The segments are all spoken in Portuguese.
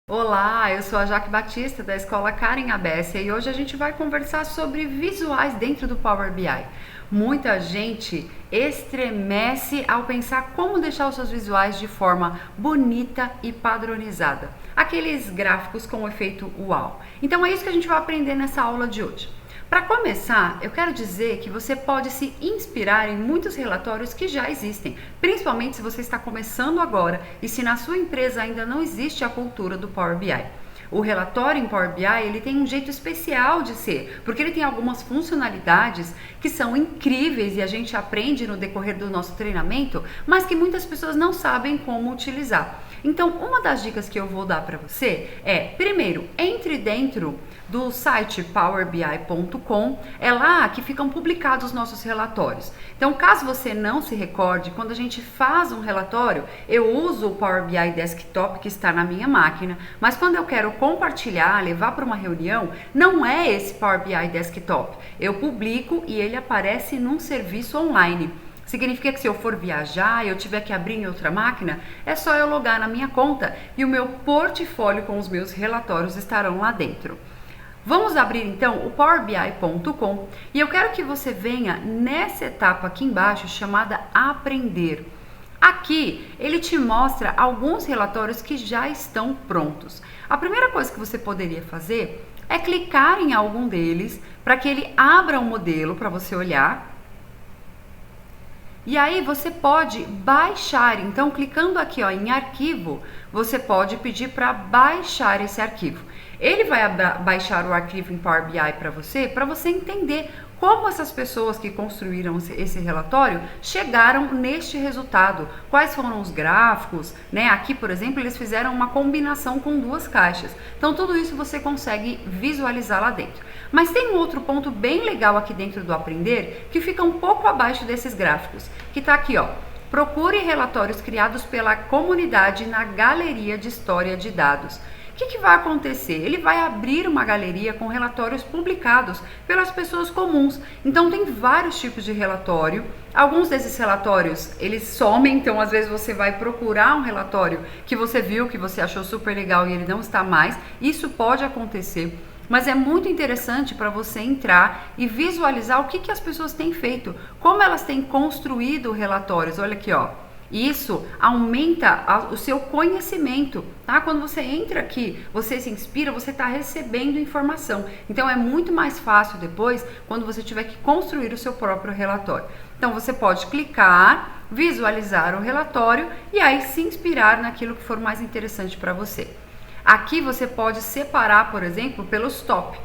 Olá, eu sou a Jaque Batista da Escola Karen Abessia e hoje a gente vai conversar sobre visuais dentro do Power BI. Muita gente estremece ao pensar como deixar os seus visuais de forma bonita e padronizada. Aqueles gráficos com o efeito uau. Então é isso que a gente vai aprender nessa aula de hoje. Para começar, eu quero dizer que você pode se inspirar em muitos relatórios que já existem, principalmente se você está começando agora e se na sua empresa ainda não existe a cultura do Power BI. O relatório em Power BI ele tem um jeito especial de ser, porque ele tem algumas funcionalidades que são incríveis e a gente aprende no decorrer do nosso treinamento, mas que muitas pessoas não sabem como utilizar. Então, uma das dicas que eu vou dar para você é, primeiro, entre dentro do site powerbi.com, é lá que ficam publicados os nossos relatórios. Então, caso você não se recorde, quando a gente faz um relatório, eu uso o Power BI Desktop que está na minha máquina, mas quando eu quero compartilhar, levar para uma reunião, não é esse Power BI Desktop. Eu publico e ele aparece num serviço online. Significa que se eu for viajar e eu tiver que abrir em outra máquina, é só eu logar na minha conta e o meu portfólio com os meus relatórios estarão lá dentro. Vamos abrir então o powerbi.com e eu quero que você venha nessa etapa aqui embaixo chamada Aprender. Aqui ele te mostra alguns relatórios que já estão prontos. A primeira coisa que você poderia fazer é clicar em algum deles para que ele abra um modelo para você olhar. E aí você pode baixar, então clicando aqui ó, em arquivo, você pode pedir para baixar esse arquivo. Ele vai baixar o arquivo em Power BI para você entender como essas pessoas que construíram esse relatório chegaram neste resultado, quais foram os gráficos, né? Aqui, por exemplo, eles fizeram uma combinação com duas caixas. Então, tudo isso você consegue visualizar lá dentro. Mas tem um outro ponto bem legal aqui dentro do Aprender, que fica um pouco abaixo desses gráficos, que está aqui, ó. Procure relatórios criados pela comunidade na galeria de história de dados. O que vai acontecer? Ele vai abrir uma galeria com relatórios publicados pelas pessoas comuns. Então tem vários tipos de relatório. Alguns desses relatórios, eles somem, então às vezes você vai procurar um relatório que você viu, que você achou super legal e ele não está mais. Isso pode acontecer. Mas é muito interessante para você entrar e visualizar o que as pessoas têm feito, como elas têm construído relatórios. Olha aqui, ó. Isso aumenta o seu conhecimento, tá? Quando você entra aqui, você se inspira, você está recebendo informação. Então é muito mais fácil depois, quando você tiver que construir o seu próprio relatório. Então você pode clicar, visualizar o relatório e aí se inspirar naquilo que for mais interessante para você. Aqui você pode separar, por exemplo, pelos top.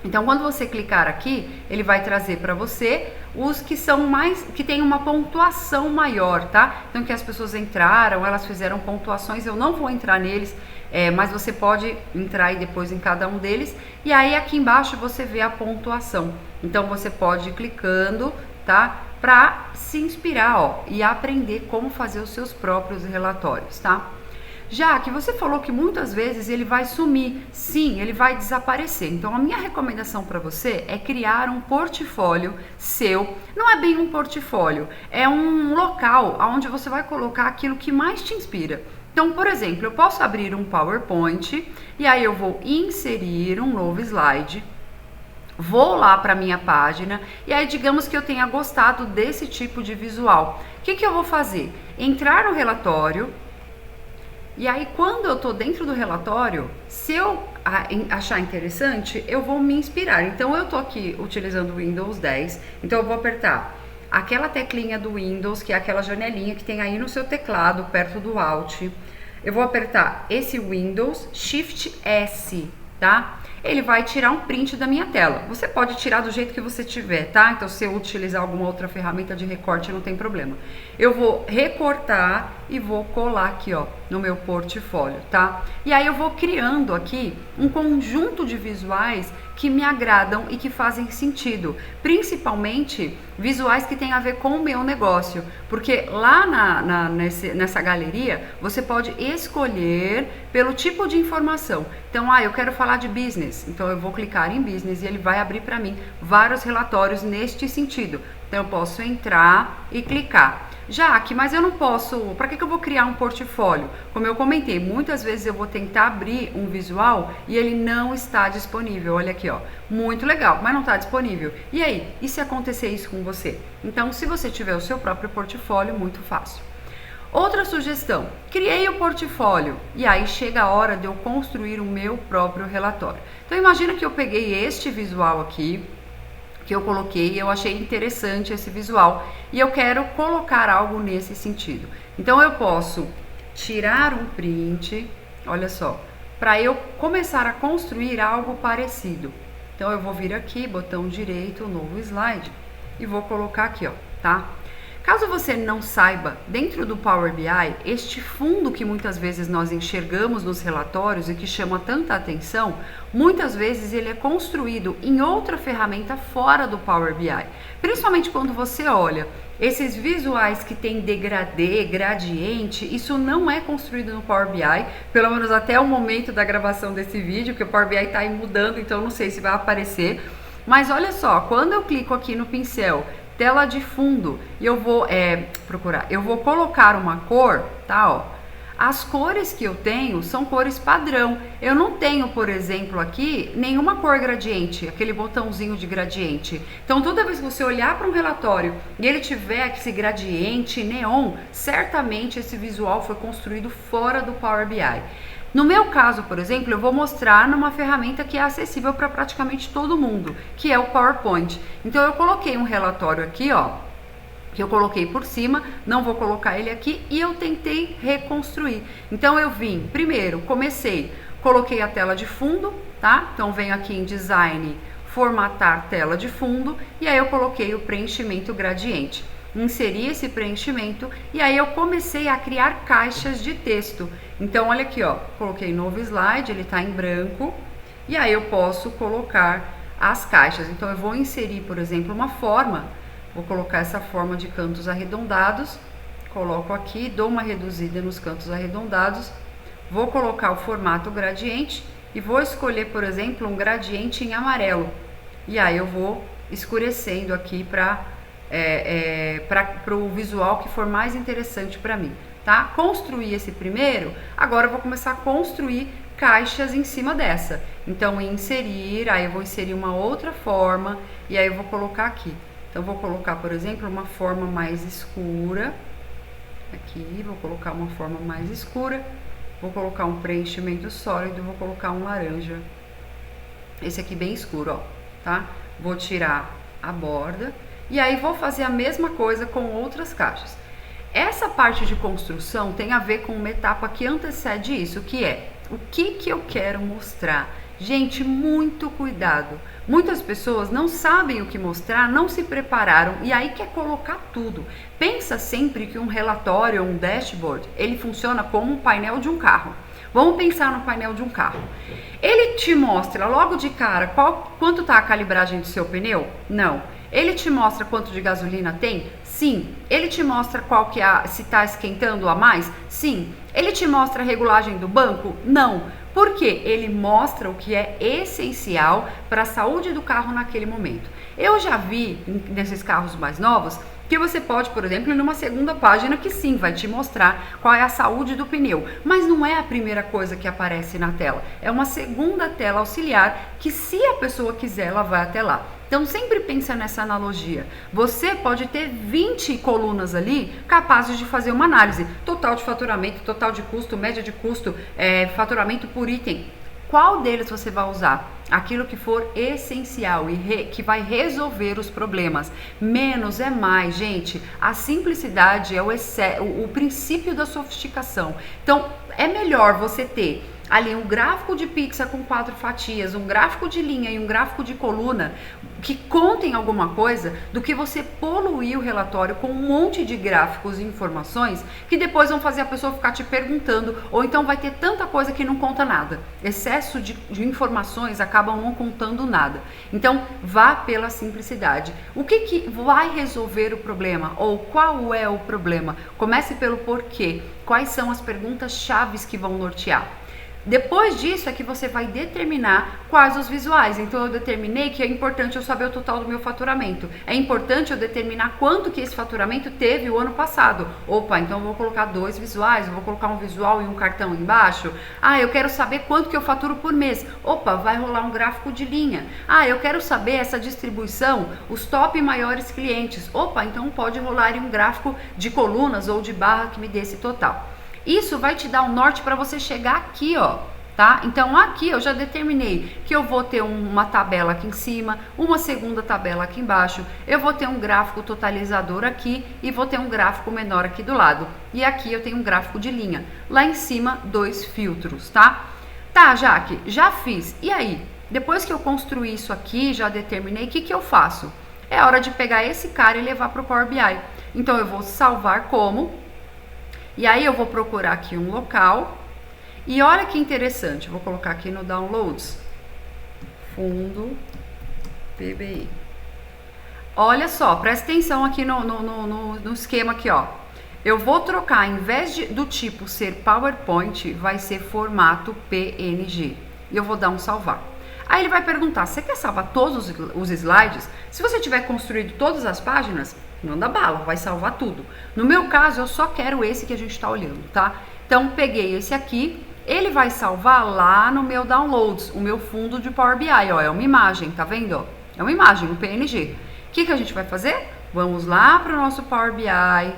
Então, quando você clicar aqui, ele vai trazer para você os que são mais, que tem uma pontuação maior, tá? Então, que as pessoas entraram, elas fizeram pontuações, eu não vou entrar neles, mas você pode entrar aí depois em cada um deles. E aí, aqui embaixo, você vê a pontuação. Então, você pode ir clicando, tá? Para se inspirar, ó, e aprender como fazer os seus próprios relatórios, tá? Já que você falou que muitas vezes ele vai sumir, sim, ele vai desaparecer. Então a minha recomendação para você é criar um portfólio seu. Não é bem um portfólio, é um local onde você vai colocar aquilo que mais te inspira. Então, por exemplo, eu posso abrir um PowerPoint e aí eu vou inserir um novo slide. Vou lá para minha página e aí digamos que eu tenha gostado desse tipo de visual. O que eu vou fazer? Entrar no relatório. E aí, quando eu tô dentro do relatório, se eu achar interessante, eu vou me inspirar. Então, eu tô aqui utilizando o Windows 10, então eu vou apertar aquela teclinha do Windows, que é aquela janelinha que tem aí no seu teclado, perto do Alt. Eu vou apertar esse Windows, Shift S, tá? Ele vai tirar um print da minha tela. Você pode tirar do jeito que você tiver, tá? Então, se eu utilizar alguma outra ferramenta de recorte, não tem problema. Eu vou recortar e vou colar aqui, ó, no meu portfólio, tá? E aí eu vou criando aqui um conjunto de visuais que me agradam e que fazem sentido, principalmente visuais que têm a ver com o meu negócio, porque lá nessa galeria você pode escolher pelo tipo de informação. Então, eu quero falar de business, então eu vou clicar em business e ele vai abrir para mim vários relatórios neste sentido. Então eu posso entrar e clicar. Jaque, mas eu não posso, para que eu vou criar um portfólio? Como eu comentei, muitas vezes eu vou tentar abrir um visual e ele não está disponível. Olha aqui, ó, muito legal, mas não está disponível. E aí, e se acontecer isso com você? Então, se você tiver o seu próprio portfólio, muito fácil. Outra sugestão, criei o portfólio e aí chega a hora de eu construir o meu próprio relatório. Então imagina que eu peguei este visual aqui, que eu coloquei, eu achei interessante esse visual e eu quero colocar algo nesse sentido. Então eu posso tirar um print, olha só, para eu começar a construir algo parecido. Então eu vou vir aqui, botão direito, novo slide e vou colocar aqui, ó, tá? Caso você não saiba, dentro do Power BI, este fundo que muitas vezes nós enxergamos nos relatórios e que chama tanta atenção, muitas vezes ele é construído em outra ferramenta fora do Power BI. Principalmente quando você olha esses visuais que tem degradê, gradiente, isso não é construído no Power BI, pelo menos até o momento da gravação desse vídeo, que o Power BI está aí mudando, então não sei se vai aparecer. Mas olha só, quando eu clico aqui no pincel, tela de fundo, e eu vou eu vou colocar uma cor, tá, ó. As cores que eu tenho são cores padrão. Eu não tenho, por exemplo, aqui nenhuma cor gradiente, aquele botãozinho de gradiente. Então, toda vez que você olhar para um relatório e ele tiver esse gradiente neon, certamente esse visual foi construído fora do Power BI. No meu caso, por exemplo, eu vou mostrar numa ferramenta que é acessível para praticamente todo mundo, que é o PowerPoint. Então eu coloquei um relatório aqui, ó, que eu coloquei por cima, não vou colocar ele aqui, e eu tentei reconstruir. Então eu vim, primeiro, coloquei a tela de fundo, tá? Então venho aqui em Design, formatar tela de fundo, e aí eu coloquei o preenchimento gradiente. Inseri esse preenchimento e aí eu comecei a criar caixas de texto. Então olha aqui, ó, coloquei novo slide, ele está em branco, e aí eu posso colocar as caixas. Então eu vou inserir, por exemplo, uma forma, vou colocar essa forma de cantos arredondados, coloco aqui, dou uma reduzida nos cantos arredondados, vou colocar o formato gradiente e vou escolher, por exemplo, um gradiente em amarelo. E aí eu vou escurecendo aqui para o visual que for mais interessante para mim, tá? Construir esse primeiro, agora eu vou começar a construir caixas em cima dessa. Então, inserir, aí eu vou inserir uma outra forma e aí eu vou colocar aqui. Então, eu vou colocar, por exemplo, uma forma mais escura. Aqui, vou colocar uma forma mais escura. Vou colocar um preenchimento sólido, vou colocar um laranja. Esse aqui bem escuro, ó, tá? Vou tirar a borda. E aí vou fazer a mesma coisa com outras caixas. Essa parte de construção tem a ver com uma etapa que antecede isso, que é o que eu quero mostrar. Gente, muito cuidado. Muitas pessoas não sabem o que mostrar, não se prepararam e aí quer colocar tudo. Pensa sempre que um relatório ou um dashboard, ele funciona como um painel de um carro. Vamos pensar no painel de um carro. Ele te mostra logo de cara quanto está a calibragem do seu pneu? Não. Ele te mostra quanto de gasolina tem? Sim. Ele te mostra se está esquentando a mais? Sim. Ele te mostra a regulagem do banco? Não. Por quê? Ele mostra o que é essencial para a saúde do carro naquele momento. Eu já vi nesses carros mais novos que você pode, por exemplo, ir numa segunda página que sim, vai te mostrar qual é a saúde do pneu, mas não é a primeira coisa que aparece na tela, é uma segunda tela auxiliar que, se a pessoa quiser, ela vai até lá. Então sempre pensa nessa analogia. Você pode ter 20 colunas ali capazes de fazer uma análise. Total de faturamento, total de custo, média de custo, faturamento por item. Qual deles você vai usar? Aquilo que for essencial e que vai resolver os problemas. Menos é mais, gente. A simplicidade é o princípio da sofisticação. Então é melhor você ter ali um gráfico de pizza com 4 fatias, um gráfico de linha e um gráfico de coluna que contem alguma coisa, do que você poluir o relatório com um monte de gráficos e informações que depois vão fazer a pessoa ficar te perguntando, ou então vai ter tanta coisa que não conta nada. Excesso de informações acabam não contando nada. Então vá pela simplicidade. O que vai resolver o problema? Ou qual é o problema? Comece pelo porquê. Quais são as perguntas chaves que vão nortear? Depois disso é que você vai determinar quais os visuais. Então eu determinei que é importante eu saber o total do meu faturamento. É importante eu determinar quanto que esse faturamento teve o ano passado. Opa, então eu vou colocar 2 visuais, eu vou colocar um visual e um cartão embaixo. Ah, eu quero saber quanto que eu faturo por mês. Opa, vai rolar um gráfico de linha. Ah, eu quero saber essa distribuição, os top maiores clientes. Opa, então pode rolar um gráfico de colunas ou de barra que me dê esse total. Isso vai te dar um norte para você chegar aqui, ó, tá? Então aqui eu já determinei que eu vou ter uma tabela aqui em cima, uma segunda tabela aqui embaixo, eu vou ter um gráfico totalizador aqui e vou ter um gráfico menor aqui do lado. E aqui eu tenho um gráfico de linha. Lá em cima, 2 filtros, tá? Tá, Jaque, já fiz. E aí? Depois que eu construí isso aqui, já determinei, o que eu faço? É hora de pegar esse cara e levar para o Power BI. Então eu vou salvar como... E aí eu vou procurar aqui um local. E olha que interessante, vou colocar aqui no Downloads. Fundo PBI. Olha só, presta atenção aqui no esquema aqui, ó. Eu vou trocar, em vez do tipo ser PowerPoint, vai ser formato PNG. E eu vou dar um salvar. Aí ele vai perguntar, você quer salvar todos os slides? Se você tiver construído todas as páginas, manda bala, vai salvar tudo. No meu caso, eu só quero esse que a gente está olhando, tá? Então, peguei esse aqui, ele vai salvar lá no meu Downloads, o meu fundo de Power BI, ó, é uma imagem, tá vendo? É uma imagem, um PNG. O que a gente vai fazer? Vamos lá para o nosso Power BI,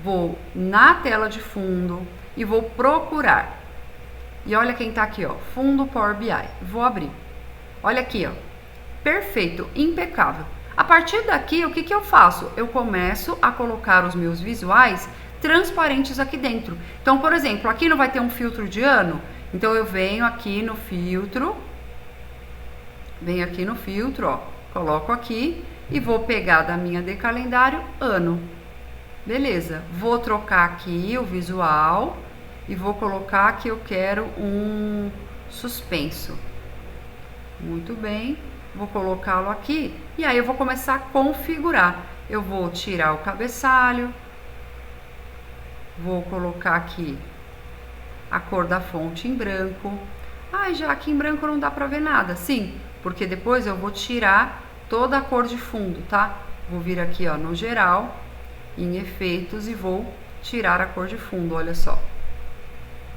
vou na tela de fundo e vou procurar. E olha quem tá aqui, ó, fundo Power BI. Vou abrir. Olha aqui, ó. Perfeito, impecável. A partir daqui, o que eu faço? Eu começo a colocar os meus visuais transparentes aqui dentro. Então, por exemplo, aqui não vai ter um filtro de ano? Então, eu venho aqui no filtro, ó, coloco aqui e vou pegar da minha de calendário ano. Beleza, vou trocar aqui o visual e vou colocar que eu quero um suspenso. Muito bem, vou colocá-lo aqui e aí eu vou começar a configurar. Eu vou tirar o cabeçalho, vou colocar aqui a cor da fonte em branco. Ah, já aqui em branco não dá pra ver nada. Sim, porque depois eu vou tirar toda a cor de fundo, tá? Vou vir aqui, ó, no geral, em efeitos e vou tirar a cor de fundo, olha só.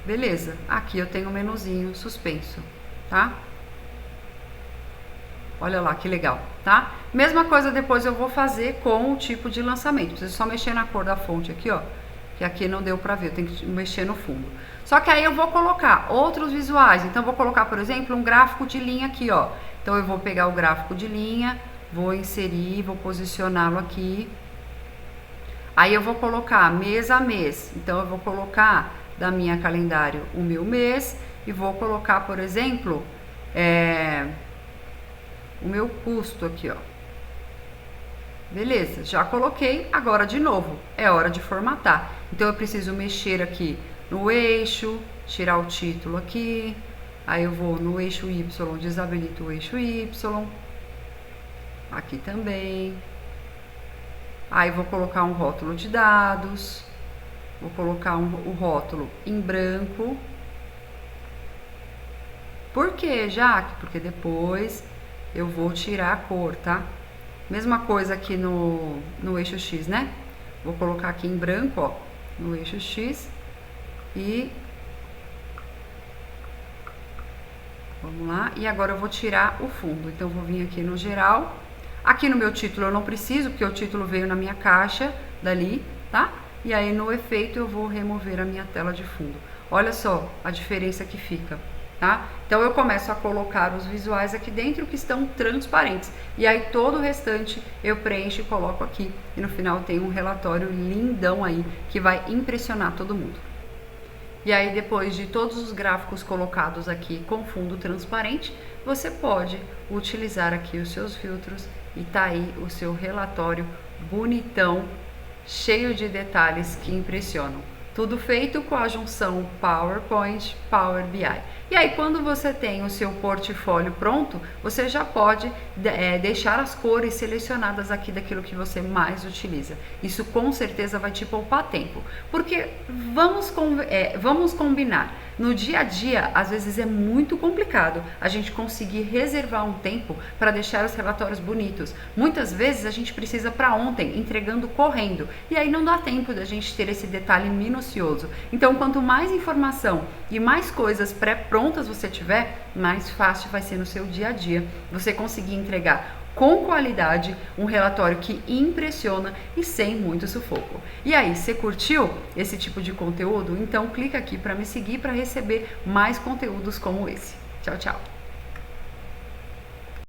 Beleza, aqui eu tenho um menuzinho suspenso, tá? Olha lá que legal, tá? Mesma coisa depois eu vou fazer com o tipo de lançamento. Preciso só mexer na cor da fonte aqui, ó. Que aqui não deu pra ver, eu tenho que mexer no fundo. Só que aí eu vou colocar outros visuais. Então, eu vou colocar, por exemplo, um gráfico de linha aqui, ó. Então, eu vou pegar o gráfico de linha, vou inserir, vou posicioná-lo aqui. Aí, eu vou colocar mês a mês. Então, eu vou colocar da minha calendário o meu mês e vou colocar, por exemplo, o meu custo aqui, ó. Beleza, já coloquei, agora de novo, é hora de formatar. Então eu preciso mexer aqui no eixo, tirar o título aqui, aí eu vou no eixo Y, desabilito o eixo Y, aqui também. Aí vou colocar um rótulo de dados, vou colocar o rótulo em branco. Por que, Jaque? Porque depois eu vou tirar a cor, tá? Mesma coisa aqui no eixo X, né? Vou colocar aqui em branco, ó, no eixo X e... Vamos lá. E agora eu vou tirar o fundo. Então, eu vou vir aqui no geral. Aqui no meu título eu não preciso, porque o título veio na minha caixa dali, tá? E aí, no efeito, eu vou remover a minha tela de fundo. Olha só a diferença que fica. Tá? Então eu começo a colocar os visuais aqui dentro que estão transparentes e aí todo o restante eu preencho e coloco aqui e no final tem um relatório lindão aí que vai impressionar todo mundo. E aí depois de todos os gráficos colocados aqui com fundo transparente, você pode utilizar aqui os seus filtros e tá aí o seu relatório bonitão, cheio de detalhes que impressionam. Tudo feito com a junção PowerPoint, Power BI. E aí, quando você tem o seu portfólio pronto, você já pode deixar as cores selecionadas aqui daquilo que você mais utiliza. Isso com certeza vai te poupar tempo. Porque vamos combinar, No dia a dia, às vezes é muito complicado a gente conseguir reservar um tempo para deixar os relatórios bonitos. Muitas vezes a gente precisa para ontem, entregando correndo, e aí não dá tempo da gente ter esse detalhe minucioso. Então, quanto mais informação e mais coisas pré-prontas você tiver, mais fácil vai ser no seu dia a dia você conseguir entregar com qualidade um relatório que impressiona e sem muito sufoco. E aí, você curtiu esse tipo de conteúdo? Então clica aqui para me seguir para receber mais conteúdos como esse. Tchau, tchau!